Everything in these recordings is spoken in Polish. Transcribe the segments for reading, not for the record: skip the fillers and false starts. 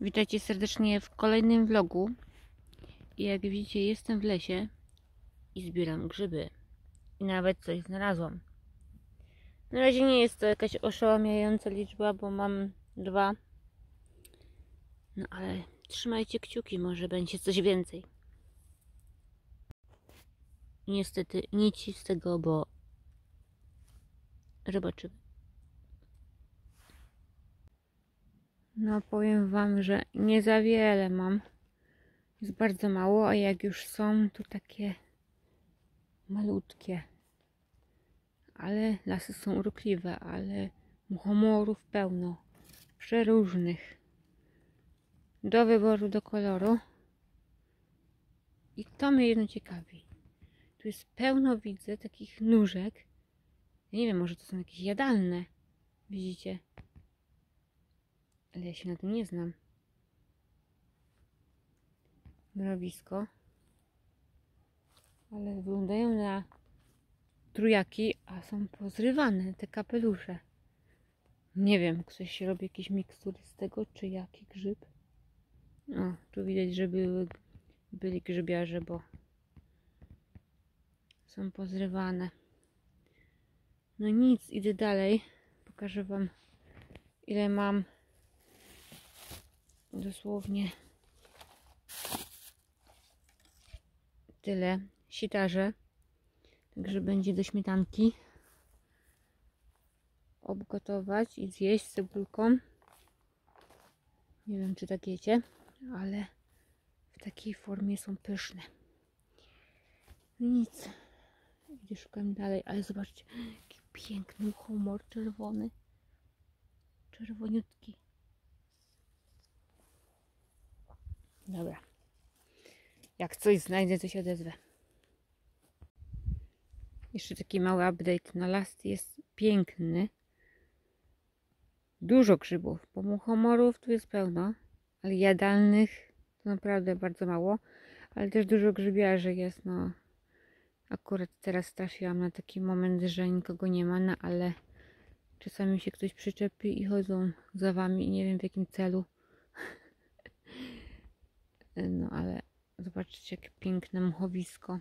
Witajcie serdecznie w kolejnym vlogu. I jak widzicie, jestem w lesie i zbieram grzyby. I nawet coś znalazłam. Na razie nie jest to jakaś oszałamiająca liczba, bo mam 2. No ale trzymajcie kciuki, może będzie coś więcej. I niestety nic z tego, bo zobaczymy. No powiem wam, że nie za wiele mam. Jest bardzo mało, a jak już są, to takie malutkie. Ale lasy są urokliwe, ale muchomorów pełno, przeróżnych, do wyboru, do koloru. I to mnie jedno ciekawi. Tu jest pełno, widzę, takich nóżek. Ja nie wiem, może to są jakieś jadalne. Widzicie? Ale ja się na tym nie znam. Mrowisko. Ale wyglądają na trójaki, a są pozrywane te kapelusze. Nie wiem, ktoś robi jakieś mikstury z tego, czy jaki grzyb. O, tu widać, że byli grzybiarze, bo są pozrywane. No nic, idę dalej. Pokażę wam, ile mam. Dosłownie tyle. Sitarze. Także będzie do śmietanki obgotować i zjeść z cebulką. Nie wiem, czy tak jecie, ale w takiej formie są pyszne. No nic. Idę, szukam dalej, ale zobaczcie, jaki piękny humor czerwony. Czerwoniutki. Dobra. Jak coś znajdę, to się odezwę. Jeszcze taki mały update. No las jest piękny. Dużo grzybów, bo muchomorów tu jest pełno, ale jadalnych to naprawdę bardzo mało. Ale też dużo grzybiarzy jest, no. Akurat teraz trafiłam na taki moment, że nikogo nie ma, no ale czasami się ktoś przyczepi i chodzą za wami i nie wiem w jakim celu. No ale zobaczcie, jakie piękne muchowisko.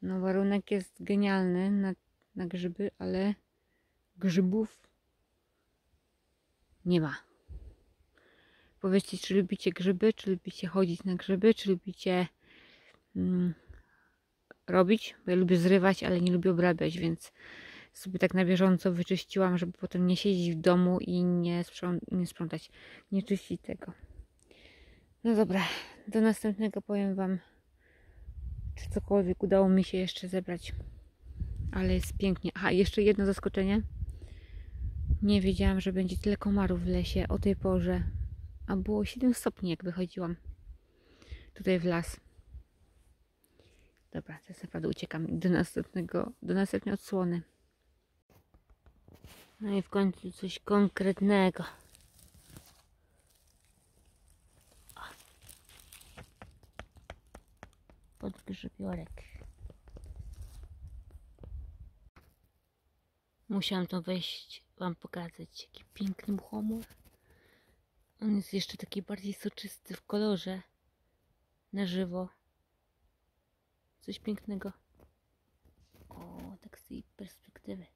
No warunek jest genialny na grzyby, ale grzybów nie ma. Powiedzcie, czy lubicie grzyby, czy lubicie chodzić na grzyby, czy lubicie robić, bo ja lubię zrywać, ale nie lubię obrabiać, więc sobie tak na bieżąco wyczyściłam, żeby potem nie siedzieć w domu i nie sprzątać, nie czyścić tego. No dobra, do następnego powiem wam, czy cokolwiek udało mi się jeszcze zebrać. Ale jest pięknie. Aha, jeszcze jedno zaskoczenie. Nie wiedziałam, że będzie tyle komarów w lesie o tej porze. A było 7 stopni, jak wychodziłam tutaj w las. Dobra, teraz naprawdę uciekam do następnej odsłony. No i w końcu coś konkretnego. Podgrzybiorek. Musiałam to wejść, wam pokazać, jaki piękny muchomor. On jest jeszcze taki bardziej soczysty w kolorze. Na żywo. Coś pięknego. O, tak z tej perspektywy.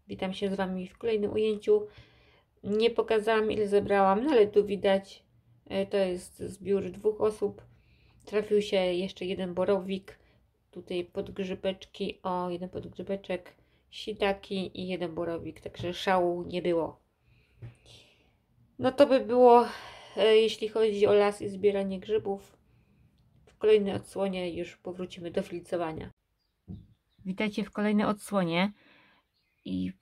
Witam się z wami w kolejnym ujęciu. Nie pokazałam, ile zebrałam, no ale tu widać, to jest zbiór 2 osób. Trafił się jeszcze jeden borowik. Tutaj podgrzybeczki, o, jeden podgrzybeczek, sitaki i jeden borowik, także szału nie było. No to by było, jeśli chodzi o las i zbieranie grzybów. W kolejnej odsłonie już powrócimy do flicowania. Witajcie w kolejnej odsłonie. I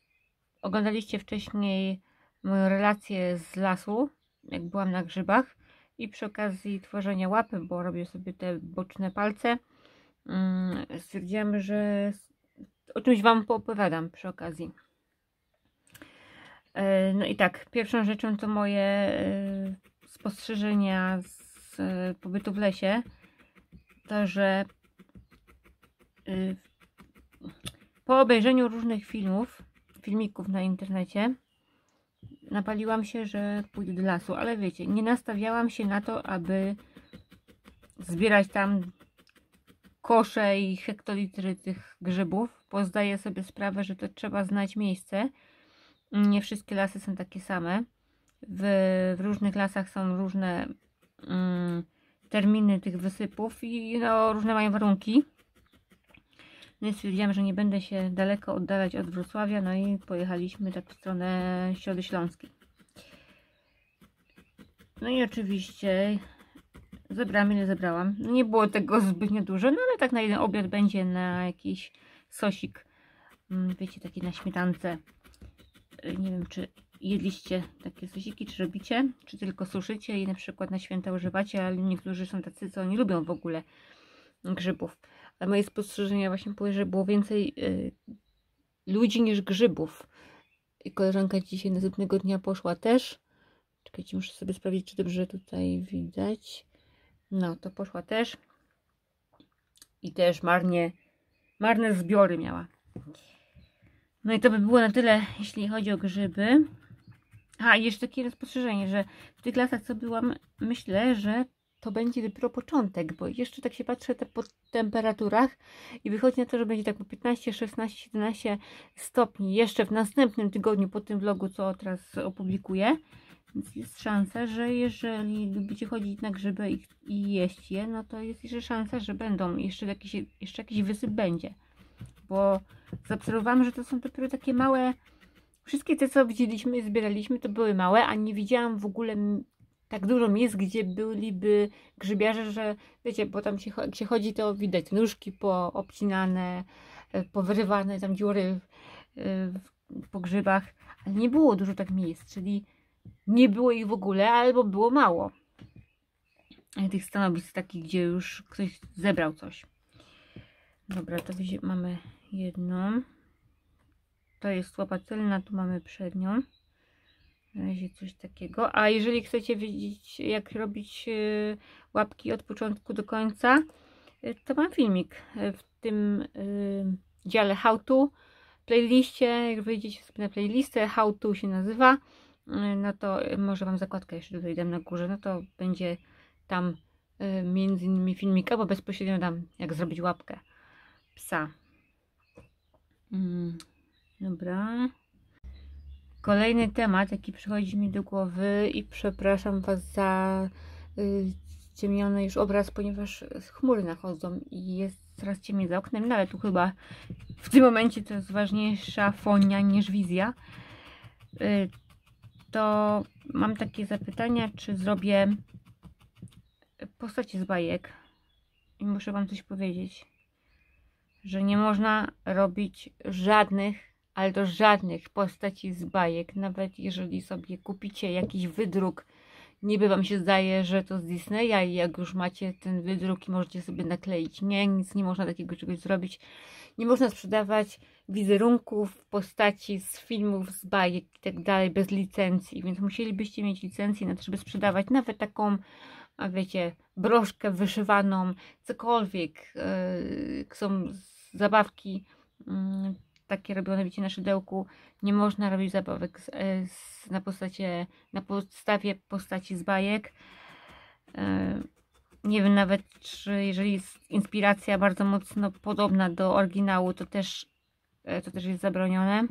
oglądaliście wcześniej moją relację z lasu, jak byłam na grzybach. I przy okazji tworzenia łapy, bo robię sobie te boczne palce, stwierdziłam, że o czymś wam poopowiadam przy okazji. No i tak, pierwszą rzeczą to moje spostrzeżenia z pobytu w lesie. To, że po obejrzeniu różnych filmików na internecie napaliłam się, że pójdę do lasu, ale wiecie, nie nastawiałam się na to, aby zbierać tam kosze i hektolitry tych grzybów, bo zdaję sobie sprawę, że to trzeba znać miejsce. Nie wszystkie lasy są takie same. W różnych lasach są różne terminy tych wysypów i no, różne mają warunki. No i stwierdziłam, że nie będę się daleko oddalać od Wrocławia, no i pojechaliśmy tak w stronę Środy Śląskiej. No i oczywiście zebrałam ile zebrałam. Nie było tego zbytnio dużo, no ale tak na jeden obiad będzie, na jakiś sosik. Wiecie, taki na śmietance. Nie wiem, czy jedliście takie sosiki, czy robicie, czy tylko suszycie i na przykład na święta używacie, ale niektórzy są tacy, co nie lubią w ogóle grzybów. Ale moje spostrzeżenia właśnie były, że było więcej ludzi niż grzybów. I koleżanka dzisiaj następnego dnia poszła też. Czekajcie, muszę sobie sprawdzić, czy dobrze tutaj widać. No, to poszła też. I też marne zbiory miała. No i to by było na tyle, jeśli chodzi o grzyby. A, i jeszcze takie spostrzeżenie, że w tych lasach, co byłam, myślę, że to będzie dopiero początek, bo jeszcze tak się patrzę po temperaturach i wychodzi na to, że będzie tak po 15, 16, 17 stopni jeszcze w następnym tygodniu po tym vlogu, co teraz opublikuję. Więc jest szansa, że jeżeli lubicie chodzić na grzyby i jeść je, no to jest jeszcze szansa, że będą, jeszcze jakiś wysyp będzie. Bo zaobserwowałam, że to są dopiero takie małe. Wszystkie te, co widzieliśmy i zbieraliśmy, to były małe, a nie widziałam w ogóle tak dużo miejsc, gdzie byliby grzybiarze, że wiecie, bo tam jak się chodzi, to widać nóżki poobcinane, powyrywane, tam dziury po grzybach, ale nie było dużo tak miejsc, czyli nie było ich w ogóle, albo było mało. Tych stanowisk takich, gdzie już ktoś zebrał coś. Dobra, to mamy jedną. To jest łapa tylna, tu mamy przednią. Na razie coś takiego. A jeżeli chcecie wiedzieć, jak robić łapki od początku do końca, to mam filmik w tym dziale How To playliście. Jak wejdziecie sobie na playlistę, How To się nazywa, no to może wam zakładkę jeszcze tutaj dam na górze, no to będzie tam między innymi filmik, albo bezpośrednio dam, jak zrobić łapkę psa. Dobra. Kolejny temat, jaki przychodzi mi do głowy i przepraszam was za ciemniony już obraz, ponieważ chmury nachodzą i jest coraz ciemniej za oknem, no ale tu chyba w tym momencie to jest ważniejsza fonia niż wizja. To mam takie zapytania, czy zrobię postacie z bajek i muszę wam coś powiedzieć, że nie można robić żadnych, ale to żadnych postaci z bajek, nawet jeżeli sobie kupicie jakiś wydruk, niby wam się zdaje, że to z Disneya i jak już macie ten wydruk i możecie sobie nakleić. Nie, nic nie można takiego czegoś zrobić. Nie można sprzedawać wizerunków, postaci z filmów, z bajek i tak dalej bez licencji, więc musielibyście mieć licencję na to, żeby sprzedawać nawet taką, a wiecie, broszkę wyszywaną, cokolwiek. Są zabawki takie robione, wiecie, na szydełku. Nie można robić zabawek na podstawie postaci z bajek. Nie wiem nawet, czy jeżeli jest inspiracja bardzo mocno podobna do oryginału, to też jest zabronione.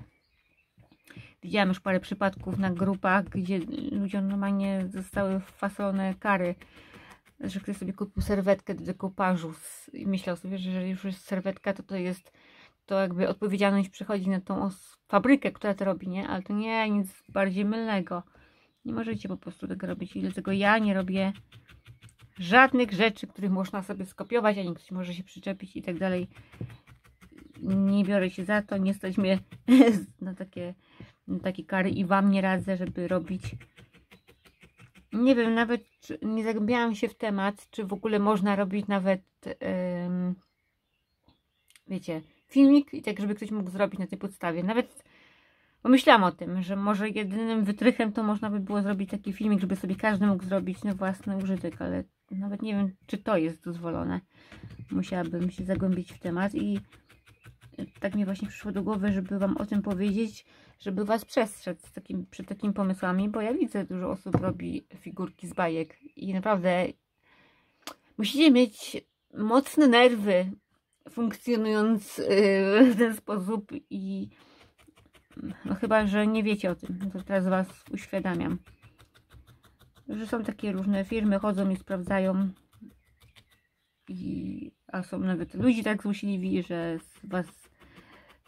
Widziałam już parę przypadków na grupach, gdzie ludziom normalnie zostały wfasolone kary, że ktoś sobie kupił serwetkę do dekopażu i myślał sobie, że jeżeli już jest serwetka, to jakby odpowiedzialność przychodzi na tą fabrykę, która to robi, nie? Ale to nie, nic bardziej mylnego. Nie możecie po prostu tego robić i dlatego ja nie robię żadnych rzeczy, których można sobie skopiować, ani ktoś może się przyczepić i tak dalej. Nie biorę się za to, nie stać mnie na takie kary i wam nie radzę, żeby robić. Nie wiem, nawet nie zagłębiałam się w temat, czy w ogóle można robić nawet wiecie, filmik i tak, żeby ktoś mógł zrobić na tej podstawie. Nawet pomyślałam o tym, że może jedynym wytrychem to można by było zrobić taki filmik, żeby sobie każdy mógł zrobić na własny użytek, ale nawet nie wiem, czy to jest dozwolone. Musiałabym się zagłębić w temat i tak mi właśnie przyszło do głowy, żeby Wam o tym powiedzieć, żeby Was przestrzec przed takimi pomysłami, bo ja widzę, dużo osób robi figurki z bajek i naprawdę musicie mieć mocne nerwy, funkcjonując w ten sposób i no chyba, że nie wiecie o tym, no to teraz Was uświadamiam, że są takie różne firmy, chodzą i sprawdzają a są nawet ludzie tak złośliwi, że Was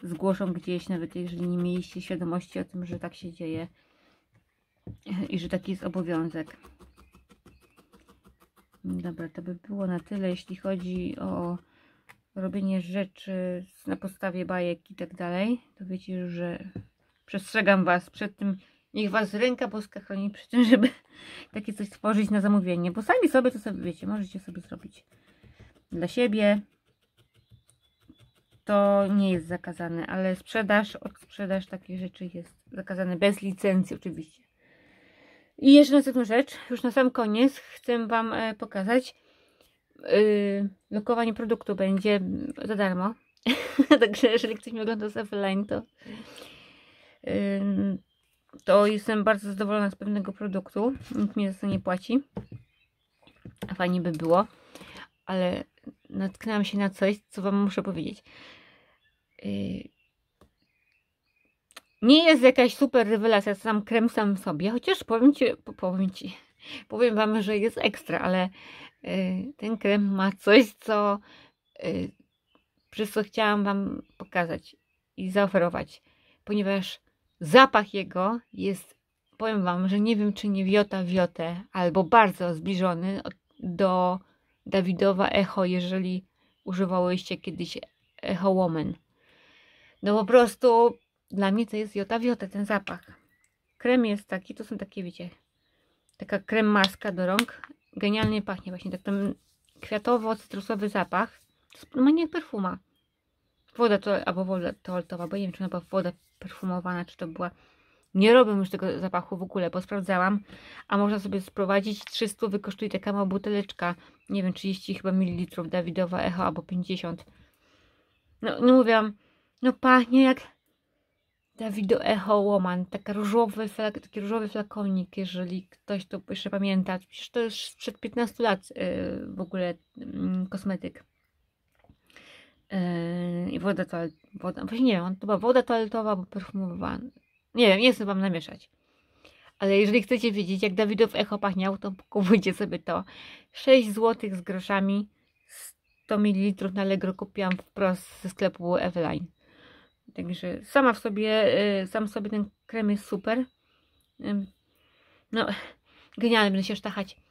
zgłoszą gdzieś, nawet jeżeli nie mieliście świadomości o tym, że tak się dzieje i że taki jest obowiązek. Dobra, to by było na tyle, jeśli chodzi o robienie rzeczy na podstawie bajek i tak dalej. To wiecie już, że przestrzegam Was przed tym, niech Was ręka boska chroni przed tym, żeby takie coś stworzyć na zamówienie, bo sami sobie to sobie wiecie, możecie sobie zrobić dla siebie. To nie jest zakazane, ale odsprzedaż takich rzeczy jest zakazane bez licencji oczywiście. I jeszcze następną rzecz, już na sam koniec chcę Wam pokazać. Lokowanie produktu będzie za darmo. Także jeżeli ktoś mnie ogląda z offline, to jestem bardzo zadowolona z pewnego produktu. Nikt mi za to nie płaci. Fajnie by było. Ale natknęłam się na coś, co Wam muszę powiedzieć. Nie jest jakaś super rewelacja sam krem sam w sobie, chociaż powiem Wam, że jest ekstra, ale ten krem ma coś, przez co chciałam Wam pokazać i zaoferować, ponieważ zapach jego jest, powiem Wam, że nie wiem, czy nie wiotę, albo bardzo zbliżony do Davidowa Echo, jeżeli używałyście kiedyś Echo Woman. No po prostu dla mnie to jest wiota, ten zapach. Krem jest taki, to są takie, wiecie, taka krem maska do rąk. Genialnie pachnie właśnie, tak ten kwiatowo-cytrusowy zapach. Normalnie jak perfuma. Albo woda toaletowa, bo nie wiem, czy ona była woda perfumowana, czy to była... Nie robię już tego zapachu w ogóle, bo sprawdzałam. A można sobie sprowadzić 300, kosztuje taka mała buteleczka. Nie wiem, 30 chyba mililitrów Davidowa Echo, albo 50. No mówiłam, no pachnie jak Davido Echo Woman. Taki różowy flakonik, jeżeli ktoś to jeszcze pamięta. Przecież to już sprzed 15 lat w ogóle kosmetyk. I woda, właśnie nie wiem, to była woda toaletowa albo perfumowana. Nie wiem, nie chcę Wam namieszać. Ale jeżeli chcecie wiedzieć, jak Davidow Echo pachniał, to kupujcie sobie to. 6 zł z groszami, 100 ml na Allegro kupiłam wprost ze sklepu Eveline. Także sam sobie ten krem jest super. No, genialny, będę się sztachać.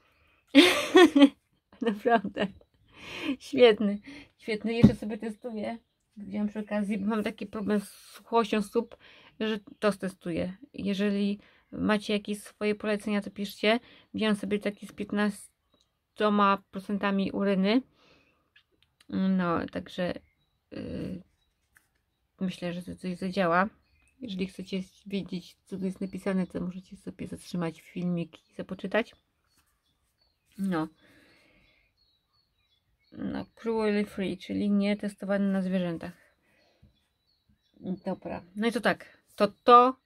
Naprawdę. Świetny. Jeszcze sobie testuję. Widziałam przy okazji, bo mam taki problem z suchością stóp, że to testuję. Jeżeli macie jakieś swoje polecenia, to piszcie. Wziąłem sobie taki z 15% uryny. No, także myślę, że to coś zadziała. Jeżeli chcecie wiedzieć, co tu jest napisane, to możecie sobie zatrzymać filmik i zapoczytać. No, cruelty free, czyli nie testowany na zwierzętach. Dobra, no i to tak.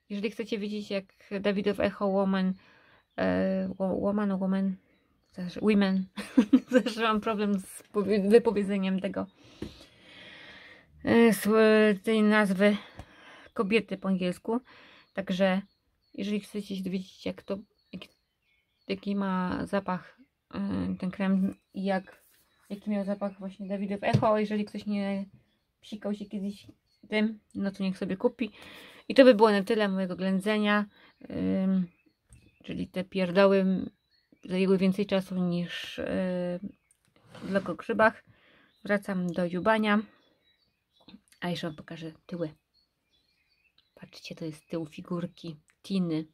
Jeżeli chcecie wiedzieć, jak Davidow Echo Woman, Women, zawsze mam problem z wypowiedzeniem tej nazwy kobiety po angielsku. Także jeżeli chcecie się dowiedzieć, jaki ma zapach ten krem i jaki miał zapach właśnie Davidow Echo, jeżeli ktoś nie psikał się kiedyś tym, no to niech sobie kupi. I to by było na tyle mojego ględzenia. Czyli te pierdoły zajęły więcej czasu niż w lokogrzybach. Wracam do dziubania. A jeszcze Wam pokażę tyły. Patrzcie, to jest tył figurki Tiny.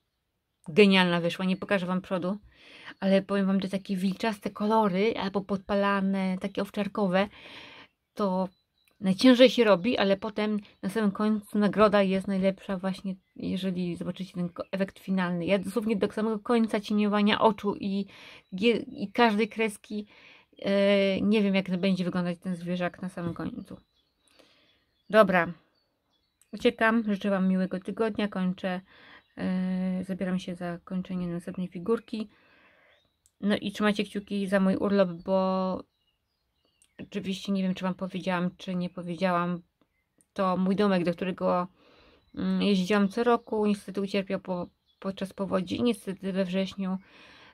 Genialna wyszła. Nie pokażę Wam przodu, ale powiem Wam, że takie wilczaste kolory albo podpalane, takie owczarkowe, to najciężej się robi, ale potem na samym końcu nagroda jest najlepsza właśnie, jeżeli zobaczycie ten efekt finalny. Ja dosłownie do samego końca cieniowania oczu i każdej kreski nie wiem, jak będzie wyglądać ten zwierzak na samym końcu. Dobra, uciekam, życzę Wam miłego tygodnia, kończę, zabieram się za kończenie następnej figurki. No i trzymajcie kciuki za mój urlop, bo oczywiście nie wiem, czy Wam powiedziałam, czy nie powiedziałam, to mój domek, do którego jeździłam co roku, niestety ucierpiał podczas powodzi i niestety we wrześniu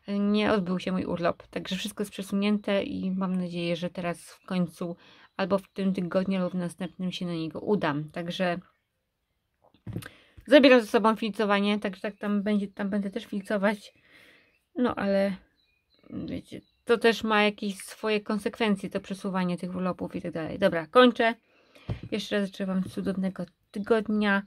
nie odbył się mój urlop. Także wszystko jest przesunięte i mam nadzieję, że teraz w końcu albo w tym tygodniu, albo w następnym się na niego udam. Także zabieram ze sobą filcowanie, także tak tam będę też filcować. No ale wiecie, to też ma jakieś swoje konsekwencje, to przesuwanie tych urlopów i tak dalej. Dobra, kończę. Jeszcze raz życzę Wam cudownego tygodnia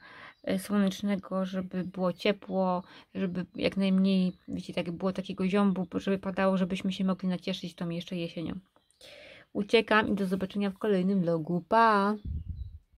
słonecznego, żeby było ciepło, żeby jak najmniej, wiecie, tak było takiego ziąbu, żeby padało, żebyśmy się mogli nacieszyć tą jeszcze jesienią. Uciekam i do zobaczenia w kolejnym vlogu. Pa!